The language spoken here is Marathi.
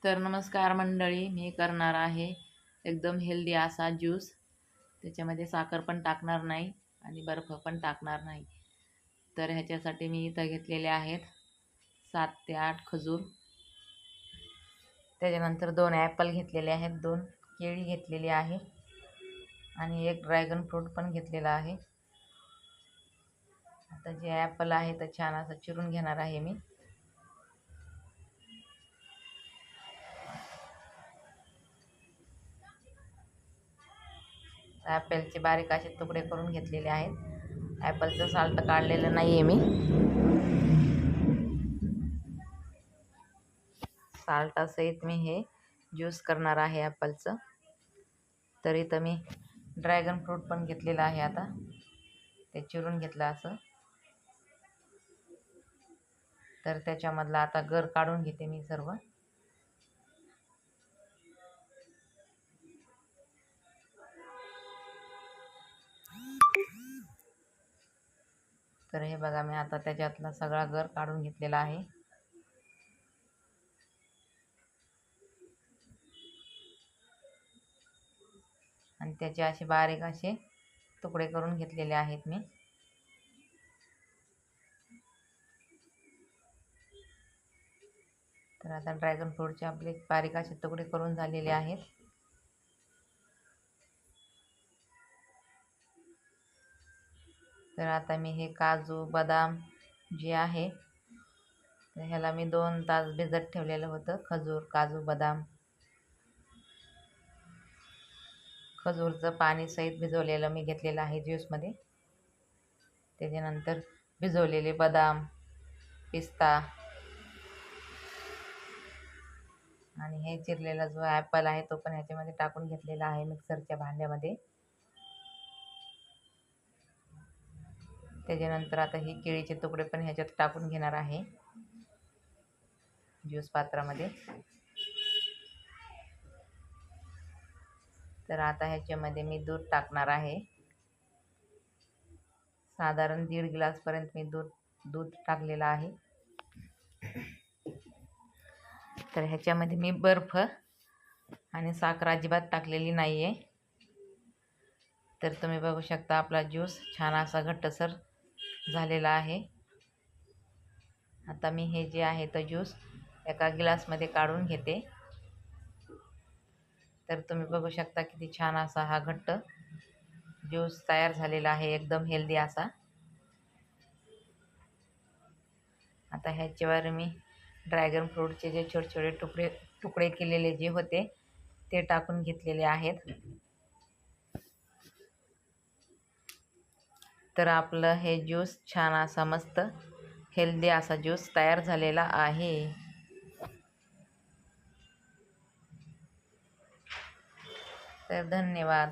तर नमस्कार मंडळी, मी करणार आहे एकदम हेल्दी असा ज्यूस. त्याच्यामध्ये साखर पण टाकणार नाही आणि बर्फ पण टाकणार नाही. तर ह्याच्यासाठी मी इथं घेतलेले आहेत 7 ते 8 खजूर. त्याच्यानंतर 2 ॲपल घेतलेले आहेत, 2 केळी घेतलेली आहे आणि 1 ड्रॅगन फ्रूट पण घेतलेला आहे. आता जे ॲपल आहे तर छान असं चिरून घेणार आहे मी. ॲपलचे बारीक असे तुकडे करून घेतलेले आहेत. ॲपलचं साल्ट काढलेलं नाही आहे मी. साल्टासहित मी हे ज्यूस करणार आहे ॲपलचं. तर इथं मी ड्रॅगन फ्रूट पण घेतलेलं आहे. आता ते चिरून घेतलं असं. तर त्याच्यामधला आता गर काढून घेते मी सर्व. तर हे बघा, मी आता त्याच्यातला सगळा गर काढून घेतलेला आहे. आणि त्याचे असे बारीक असे तुकडे करून घेतलेले आहेत मी. तर आता ड्रॅगन फ्रूटचे आपले बारीक असे तुकडे करून झालेले आहेत. तर आता मी हे काजू बदाम जे आहे तर ह्याला मी 2 तास भिजत ठेवलेलं होतं. काजू बदाम खजूरचं पाणी सहित भिजवलेलं मी घेतलेलं आहे ज्यूसमध्ये. त्याच्यानंतर भिजवलेले बदाम, पिस्ता आणि हे चिरलेला जो ॲपल आहे तो पण ह्याच्यामध्ये टाकून घेतलेला आहे मिक्सरच्या भांड्यामध्ये. त्याच्यानंतर आता ही केळीचे तुकडे पण ह्याच्यात टाकून घेणार आहे ज्यूस पात्रामध्ये. तर आता ह्याच्यामध्ये मी दूध टाकणार आहे. साधारण 1.5 ग्लासपर्यंत मी दूध टाकलेलं आहे. तर ह्याच्यामध्ये मी बर्फ आणि साखर अजिबात टाकलेली नाही आहे. तर तुम्ही बघू शकता आपला ज्यूस छान असा घट्टसर झालेला आहे. आता मी हे जे आहे तो ज्यूस एका ग्लासमध्ये काढून घेते. तर तुम्ही बघू शकता किती छान असा हा घट्ट ज्यूस तयार झालेला आहे, एकदम हेल्दी असा. आता ह्याच्यावर मी ड्रॅगन फ्रूटचे जे छोटे छोटे तुकडे केलेले जे होते ते टाकून घेतलेले आहेत. तर आपलं हे ज्यूस छान असा मस्त हेल्दी असा ज्यूस तयार झालेला आहे. तर धन्यवाद.